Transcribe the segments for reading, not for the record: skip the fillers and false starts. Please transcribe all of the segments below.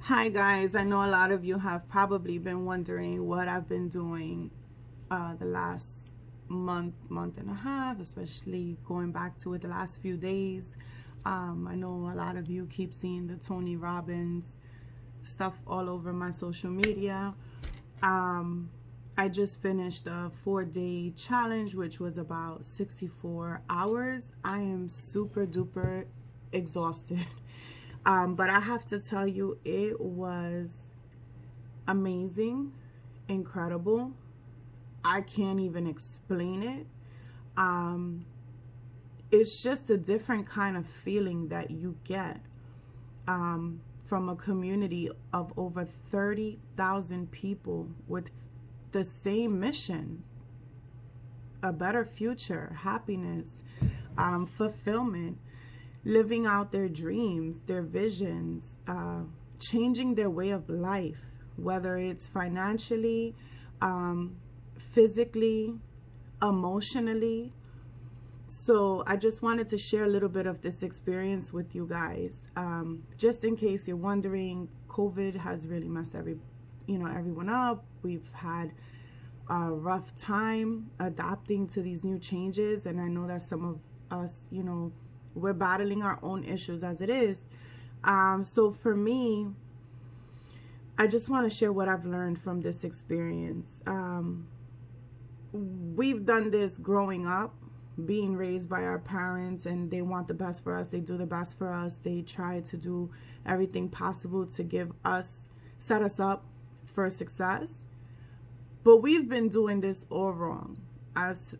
Hi guys, I know a lot of you have probably been wondering what I've been doing the last month and a half, especially going back to it the last few days. I know a lot of you keep seeing the Tony Robbins stuff all over my social media. I just finished a 4-day challenge, which was about 64 hours. I am super duper exhausted. But I have to tell you, it was amazing, incredible. I can't even explain it. It's just a different kind of feeling that you get from a community of over 30,000 people with the same mission: a better future, happiness, fulfillment, living out their dreams, their visions, changing their way of life, whether it's financially, physically, emotionally. So I just wanted to share a little bit of this experience with you guys. Just in case you're wondering, COVID has really messed everyone up. We've had a rough time adapting to these new changes, and I know that some of us, we're battling our own issues as it is. So for me, I just want to share what I've learned from this experience. We've done this growing up, being raised by our parents, and they want the best for us. They do the best for us. They try to do everything possible to set us up for success. But we've been doing this all wrong as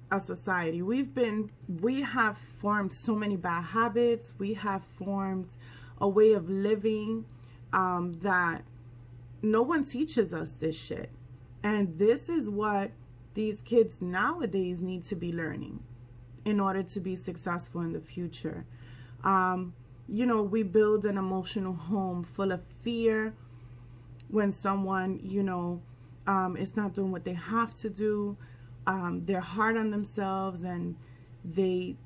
a society. We have formed so many bad habits. We have formed a way of living that no one teaches us this shit. And this is what these kids nowadays need to be learning in order to be successful in the future. We build an emotional home full of fear when someone, is not doing what they have to do. They're hard on themselves, and the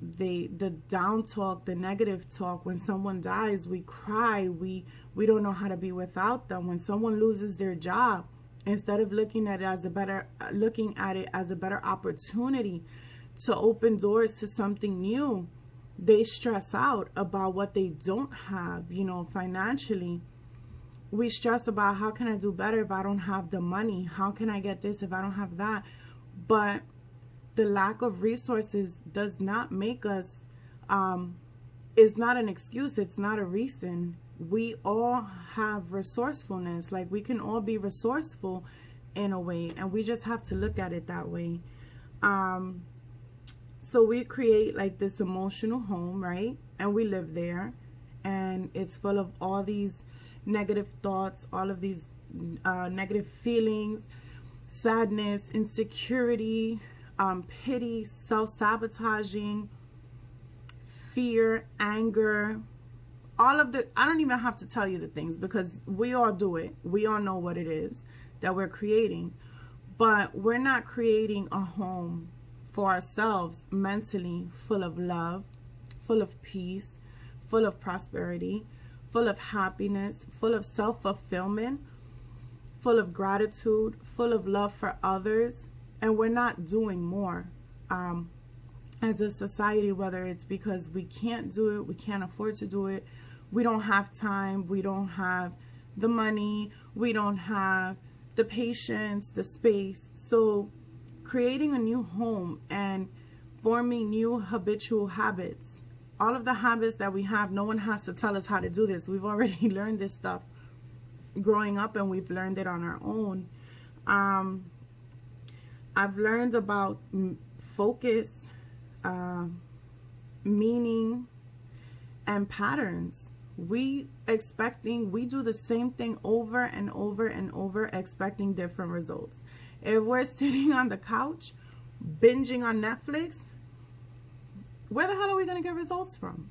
down talk, the negative talk. When someone dies, we cry. We don't know how to be without them. When someone loses their job, instead of looking at it as a better opportunity to open doors to something new, they stress out about what they don't have. Financially, we stress about, how can I do better if I don't have the money? How can I get this if I don't have that? But the lack of resources does not make us, is not an excuse. It's not a reason. We all have resourcefulness. Like, we can all be resourceful in a way, and we just have to look at it that way. So we create like this emotional home, right? And we live there, and it's full of all these negative thoughts, all of these negative feelings, sadness, insecurity, pity, self-sabotaging, fear, anger, I don't even have to tell you the things, because we all do it. We all know what it is that we're creating. But we're not creating a home for ourselves mentally full of love, full of peace, full of prosperity, full of happiness, full of self-fulfillment, full of gratitude, full of love for others. And we're not doing more as a society, whether it's because we can't do it, we can't afford to do it, we don't have time, we don't have the money, we don't have the patience, the space. So creating a new home and forming new habitual habits, all of the habits that we have, no one has to tell us how to do this. We've already learned this stuff growing up, and we've learned it on our own. I've learned about focus, meaning, and patterns. We do the same thing over and over and over, expecting different results. If we're sitting on the couch binging on Netflix, where the hell are we going to get results from?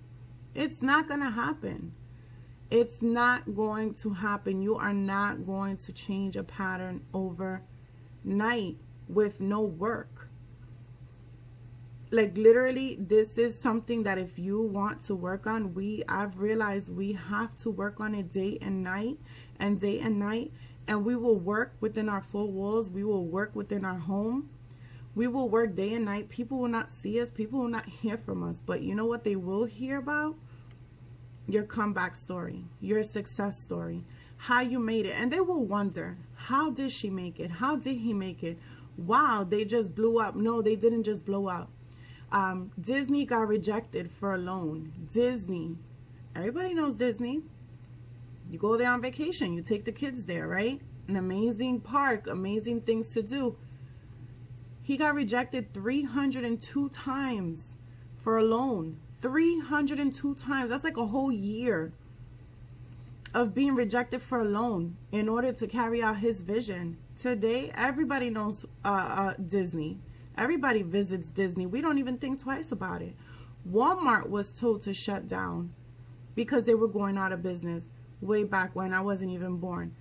It's not going to happen. It's not going to happen. You are not going to change a pattern overnight with no work. Like literally, this is something that if you want to work on, I've realized we have to work on it day and night and day and night. And we will work within our four walls. We will work within our home. We will work day and night. People will not see us. People will not hear from us. But you know what they will hear about? Your comeback story, your success story, how you made it. And they will wonder, how did she make it? How did he make it? Wow, they just blew up. No, they didn't just blow up. Disney got rejected for a loan. Disney. Everybody knows Disney. You go there on vacation. You take the kids there, right? An amazing park, amazing things to do. He got rejected 302 times for a loan. 302 times. That's like a whole year of being rejected for a loan in order to carry out his vision. Today, everybody knows Disney. Everybody visits Disney. We don't even think twice about it. Walmart was told to shut down because they were going out of business way back when I wasn't even born.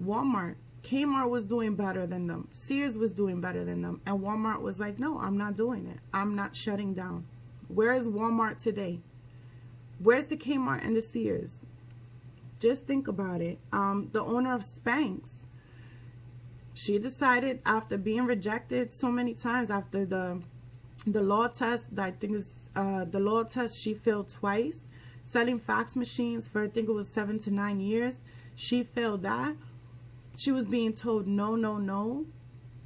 Walmart. Kmart was doing better than them. Sears was doing better than them. And Walmart was like, no, I'm not doing it. I'm not shutting down. Where is Walmart today? Where's the Kmart and the Sears? Just think about it. The owner of Spanx, she decided after being rejected so many times, after the law test, I think it's the law test, she failed twice. Selling fax machines for I think it was 7 to 9 years. She failed that. She was being told, no, no, no,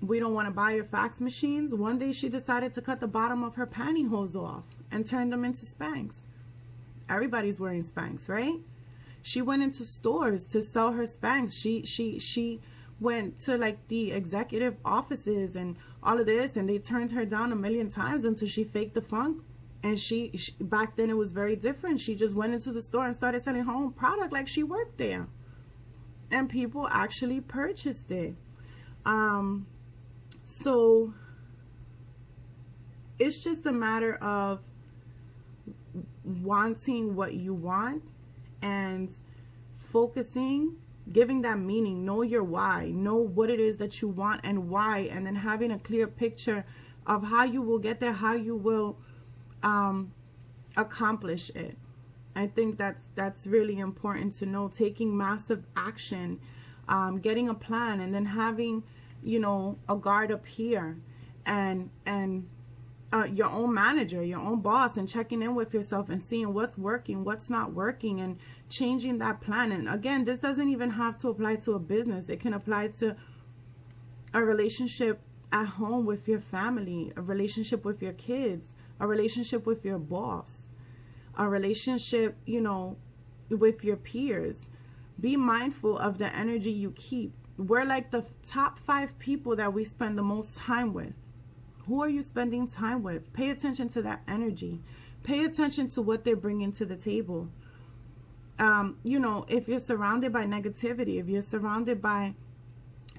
we don't want to buy your fax machines. One day she decided to cut the bottom of her pantyhose off and turn them into Spanx. Everybody's wearing Spanx, right? She went into stores to sell her Spanx. She went to like the executive offices and all of this, and they turned her down 1,000,000 times until she faked the funk. And she back then it was very different. She just went into the store and started selling her own product like she worked there. And people actually purchased it. So it's just a matter of wanting what you want and focusing, giving that meaning. Know your why. Know what it is that you want and why, and then having a clear picture of how you will get there, how you will accomplish it. I think that's really important to know. Taking massive action, getting a plan, and then having, you know, a guard up here, and your own manager, your own boss, and checking in with yourself and seeing what's working, what's not working, and changing that plan. And again, this doesn't even have to apply to a business. It can apply to a relationship at home with your family, a relationship with your kids, a relationship with your boss, a relationship, you know, with your peers. Be mindful of the energy you keep. We're like the top 5 people that we spend the most time with. Who are you spending time with? Pay attention to that energy. Pay attention to what they're bringing to the table. You know, if you're surrounded by negativity, if you're surrounded by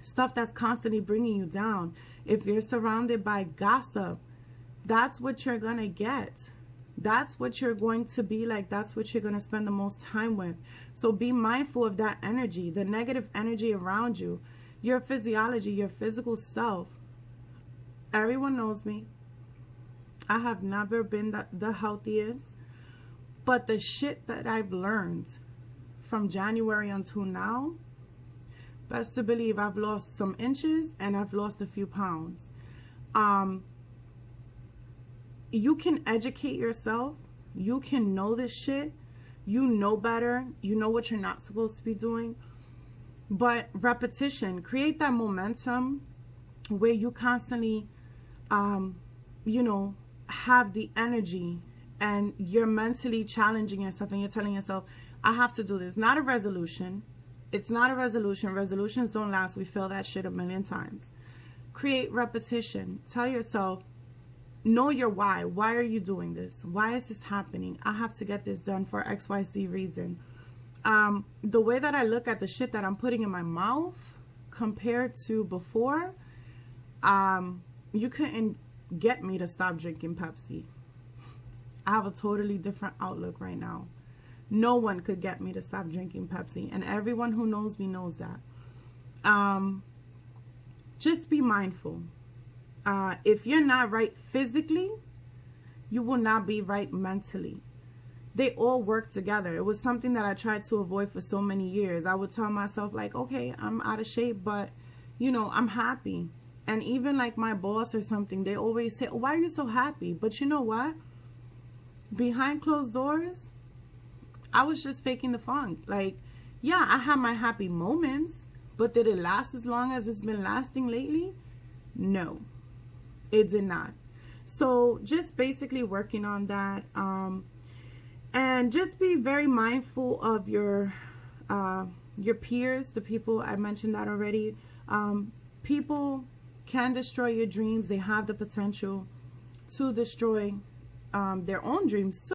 stuff that's constantly bringing you down, if you're surrounded by gossip, that's what you're going to get. That's what you're going to be like. That's what you're going to spend the most time with. So be mindful of that energy, the negative energy around you, your physiology, your physical self. Everyone knows me. I have never been the healthiest. But the shit that I've learned from January until now, best to believe I've lost some inches and I've lost a few pounds. You can educate yourself. You can know this shit. You know better. You know what you're not supposed to be doing. But repetition, create that momentum where you constantly, you know, have the energy, and you're mentally challenging yourself, and you're telling yourself, I have to do this. Not a resolution. It's not a resolution. Resolutions don't last. We fail that shit 1,000,000 times. Create repetition. Tell yourself, know your why. Why are you doing this? Why is this happening? I have to get this done for XYZ reason. The way that I look at the shit that I'm putting in my mouth compared to before, you couldn't get me to stop drinking Pepsi. I have a totally different outlook right now. No one could get me to stop drinking Pepsi, and everyone who knows me knows that. Just be mindful. if you're not right physically, you will not be right mentally. They all work together. It was something that I tried to avoid for so many years. I would tell myself like, okay, I'm out of shape, but you know, I'm happy. And even like my boss or something, they always say, why are you so happy? But you know what? Behind closed doors, I was just faking the funk. Like, yeah, I had my happy moments, but did it last as long as it's been lasting lately? No, it did not. So just basically working on that. And just be very mindful of your peers, the people, I mentioned that already. People can destroy your dreams. They have the potential to destroy their own dreams too.